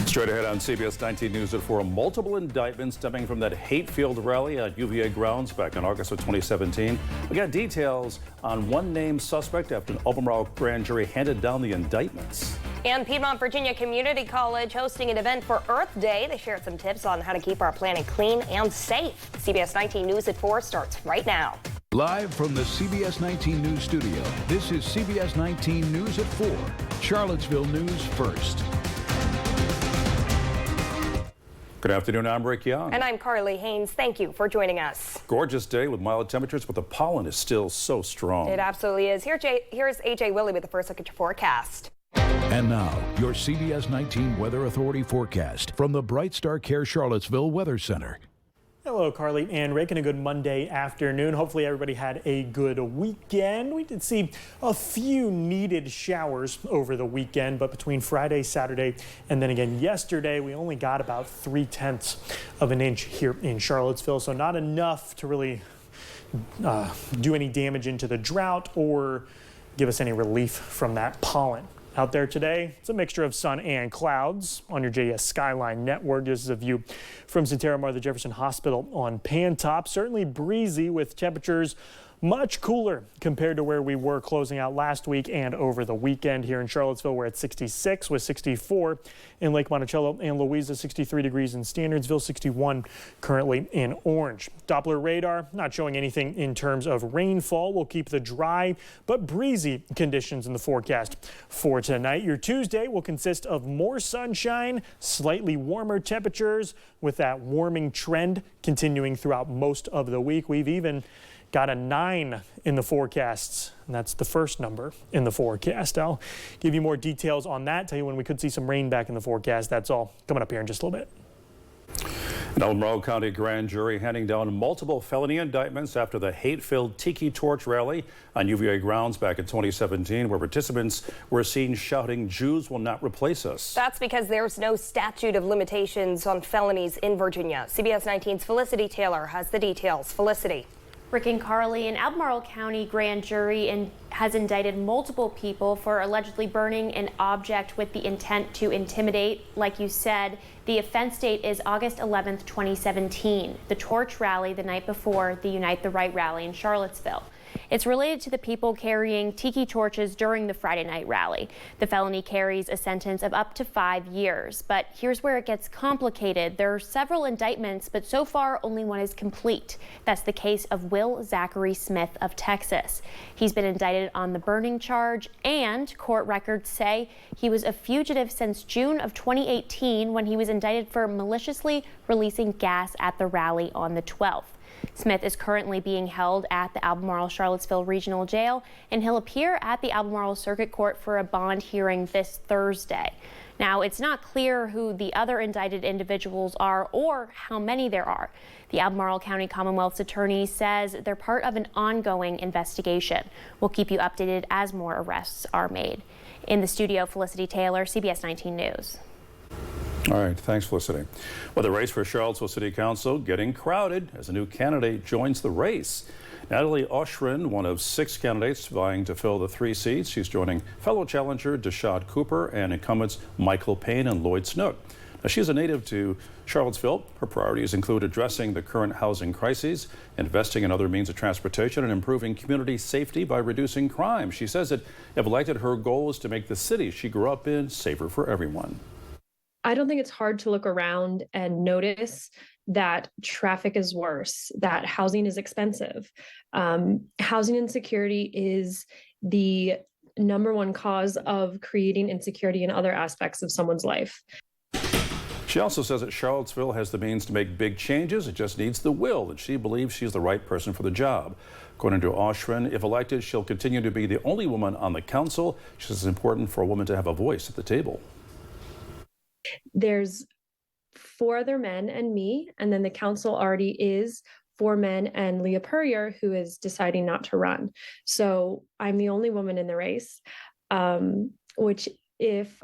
Straight ahead on CBS19 News at 4, multiple indictments stemming from that hate-filled rally at UVA grounds back in August of 2017. We got details on one named suspect after an Albemarle grand jury handed down the indictments. And Piedmont Virginia Community College hosting an event for Earth Day. They shared some tips on how to keep our planet clean and safe. CBS19 News at 4 starts right now. Live from the CBS19 News studio, this is CBS19 News at 4. Charlottesville News first. Good afternoon, I'm Rick Young. And I'm Carly Haynes. Thank you for joining us. Gorgeous day with mild temperatures, but the pollen is still so strong. It absolutely is. Here's AJ Willie with the first look at your forecast. And now, your CBS19 Weather Authority forecast from the Bright Star Care Charlottesville Weather Center. Hello, Carly and Rick, and a good Monday afternoon. Hopefully everybody had a good weekend. We did see a few needed showers over the weekend, but between Friday, Saturday, and then again yesterday, we only got about 0.3 of an inch here in Charlottesville, so not enough to really do any damage into the drought or give us any relief from that pollen. Out there today, it's a mixture of sun and clouds on your JS Skyline network. This is a view from Sentara Martha Jefferson Hospital on Pantop. Certainly breezy with temperatures much cooler compared to where we were closing out last week and over the weekend. Here in Charlottesville, we're at 66 with 64 in Lake Monticello and Louisa, 63 degrees in Standardsville, 61 currently in Orange. Doppler radar not showing anything in terms of rainfall. We'll keep the dry but breezy conditions in the forecast for tonight. Your Tuesday will consist of more sunshine, slightly warmer temperatures with that warming trend continuing throughout most of the week. We've even got a 9 in the forecasts, and that's the first number in the forecast. I'll give you more details on that, tell you when we could see some rain back in the forecast. That's all coming up here in just a little bit. An Albemarle County grand jury handing down multiple felony indictments after the hate-filled Tiki Torch rally on UVA grounds back in 2017, where participants were seen shouting, "Jews will not replace us." That's because there's no statute of limitations on felonies in Virginia. CBS 19's Felicity Taylor has the details. Felicity. Rick and Carly, an Albemarle County grand jury has indicted multiple people for allegedly burning an object with the intent to intimidate. Like you said, the offense date is August 11th, 2017, the torch rally the night before the Unite the Right rally in Charlottesville. It's related to the people carrying tiki torches during the Friday night rally. The felony carries a sentence of up to 5 years. But here's where it gets complicated. There are several indictments, but so far only one is complete. That's the case of Will Zachary Smith of Texas. He's been indicted on the burning charge, and court records say he was a fugitive since June of 2018 when he was indicted for maliciously releasing gas at the rally on the 12th. Smith is currently being held at the Albemarle Charlottesville Regional Jail, and he'll appear at the Albemarle Circuit Court for a bond hearing this Thursday. Now, it's not clear who the other indicted individuals are or how many there are. The Albemarle County Commonwealth's attorney says they're part of an ongoing investigation. We'll keep you updated as more arrests are made. In the studio, Felicity Taylor, CBS 19 News. All right, thanks, Felicity. Well, the race for Charlottesville City Council getting crowded as a new candidate joins the race. Natalie Oshrin, one of 6 candidates vying to fill the 3 seats. She's joining fellow challenger Deshad Cooper and incumbents Michael Payne and Lloyd Snook. Now, she's a native to Charlottesville. Her priorities include addressing the current housing crises, investing in other means of transportation, and improving community safety by reducing crime. She says that if elected, her goal is to make the city she grew up in safer for everyone. I don't think it's hard to look around and notice that traffic is worse, that housing is expensive. Housing insecurity is the #1 cause of creating insecurity in other aspects of someone's life. She also says that Charlottesville has the means to make big changes. It just needs the will, and she believes she's the right person for the job. According to Oshrin, if elected, she'll continue to be the only woman on the council. She says it's important for a woman to have a voice at the table. There's 4 other men and me, and then the council already is 4 men and Leah Purrier, who is deciding not to run. So I'm the only woman in the race, which if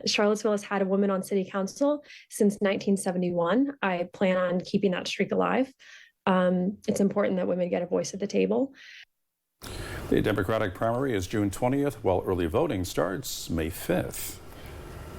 Charlottesville has had a woman on city council since 1971, I plan on keeping that streak alive. It's important that women get a voice at the table. The Democratic primary is June 20th, while early voting starts May 5th.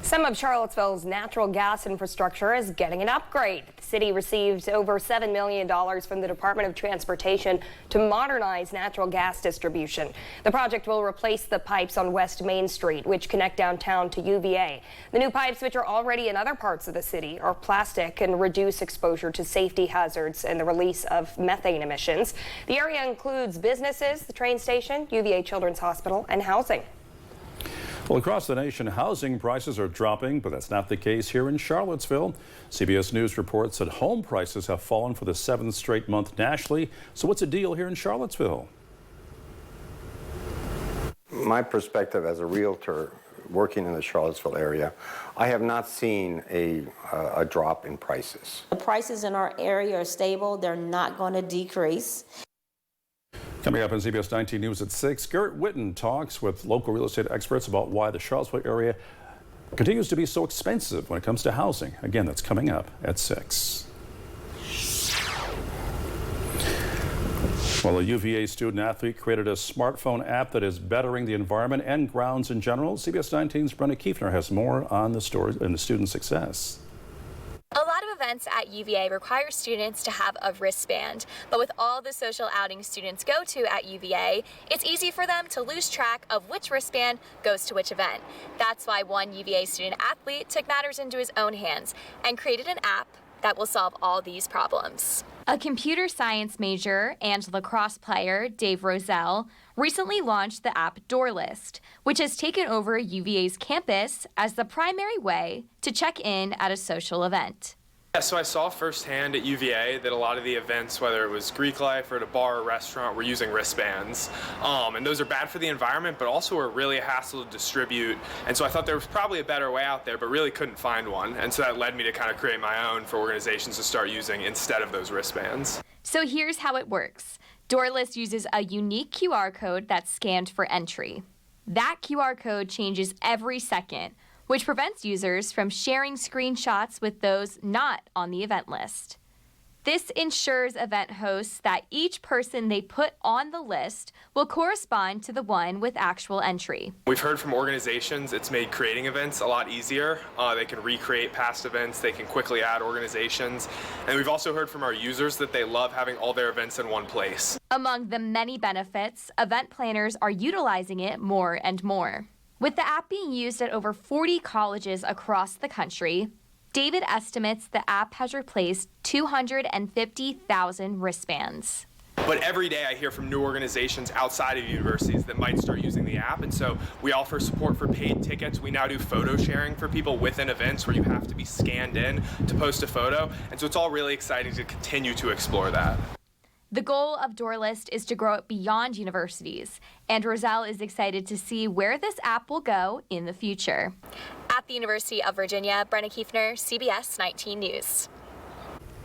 Some of Charlottesville's natural gas infrastructure is getting an upgrade. The city received over $7 million from the Department of Transportation to modernize natural gas distribution. The project will replace the pipes on West Main Street, which connect downtown to UVA. The new pipes, which are already in other parts of the city, are plastic and reduce exposure to safety hazards and the release of methane emissions. The area includes businesses, the train station, UVA Children's Hospital, and housing. Well, across the nation, housing prices are dropping, but that's not the case here in Charlottesville. CBS News reports that home prices have fallen for the 7th straight month nationally. So what's the deal here in Charlottesville? My perspective as a realtor working in the Charlottesville area, I have not seen a drop in prices. The prices in our area are stable. They're not going to decrease. Coming up on CBS 19 News at 6, Garrett Witten talks with local real estate experts about why the Charlottesville area continues to be so expensive when it comes to housing. Again, that's coming up at 6. Well, a UVA student athlete created a smartphone app that is bettering the environment and grounds in general. CBS 19's Brenna Kiefner has more on the story and the student success. A lot of events at UVA require students to have a wristband, but with all the social outings students go to at UVA, it's easy for them to lose track of which wristband goes to which event. That's why one UVA student athlete took matters into his own hands and created an app that will solve all these problems. A computer science major and lacrosse player, Dave Roselle, recently launched the app Doorlist, which has taken over UVA's campus as the primary way to check in at a social event. Yeah, so I saw firsthand at UVA that a lot of the events, whether it was Greek life or at a bar or restaurant, were using wristbands. And those are bad for the environment, but also are really a hassle to distribute. And so I thought there was probably a better way out there, but really couldn't find one. And so that led me to kind of create my own for organizations to start using instead of those wristbands. So here's how it works. Doorlist uses a unique QR code that's scanned for entry. That QR code changes every second, which prevents users from sharing screenshots with those not on the event list. This ensures event hosts that each person they put on the list will correspond to the one with actual entry. We've heard from organizations it's made creating events a lot easier. They can recreate past events, they can quickly add organizations, and we've also heard from our users that they love having all their events in one place. Among the many benefits, event planners are utilizing it more and more. With the app being used at over 40 colleges across the country, David estimates the app has replaced 250,000 wristbands. But every day I hear from new organizations outside of universities that might start using the app, and so we offer support for paid tickets. We now do photo sharing for people within events where you have to be scanned in to post a photo, and so it's all really exciting to continue to explore that. The goal of Doorlist is to grow it beyond universities, and Roselle is excited to see where this app will go in the future. At the University of Virginia, Brenna Kiefner, CBS 19 News.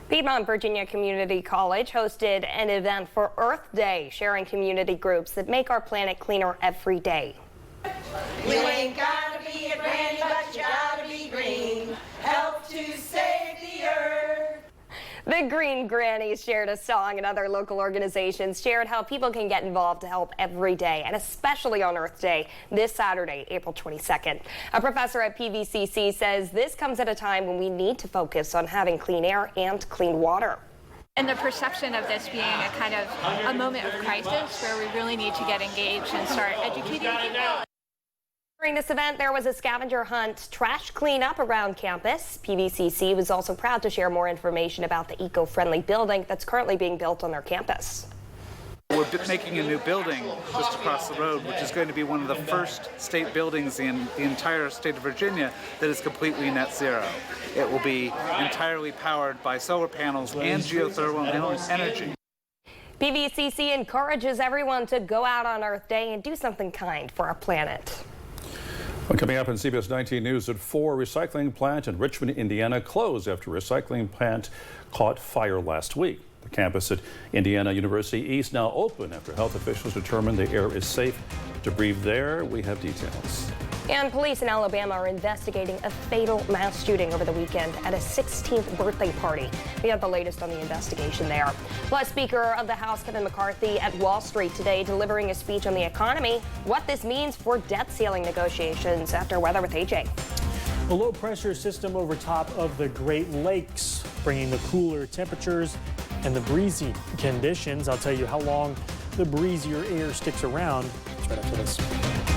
Piedmont Virginia Community College hosted an event for Earth Day, sharing community groups that make our planet cleaner every day. You ain't gotta be a granny, but you gotta be green. Help to save the earth. The Green Grannies shared a song, and other local organizations shared how people can get involved to help every day, and especially on Earth Day this Saturday, April 22nd. A professor at PVCC says this comes at a time when we need to focus on having clean air and clean water. And the perception of this being a kind of a moment of crisis where we really need to get engaged and start educating people. During this event, there was a scavenger hunt trash cleanup around campus. PVCC was also proud to share more information about the eco-friendly building that's currently being built on their campus. We're making a new building just across the road, which is going to be one of the first state buildings in the entire state of Virginia that is completely net zero. It will be entirely powered by solar panels and geothermal energy. PVCC encourages everyone to go out on Earth Day and do something kind for our planet. Well, coming up on CBS 19 News at 4, recycling plant in Richmond, Indiana closed after recycling plant caught fire last week. The campus at Indiana University East now open after health officials determined the air is safe to breathe there. We have details. And police in Alabama are investigating a fatal mass shooting over the weekend at a 16th birthday party. We have the latest on the investigation there. Plus, Speaker of the House Kevin McCarthy at Wall Street today delivering a speech on the economy, what this means for debt ceiling negotiations after Weather with AJ. A low pressure system over top of the Great Lakes, bringing the cooler temperatures and the breezy conditions. I'll tell you how long the breezier air sticks around right after this.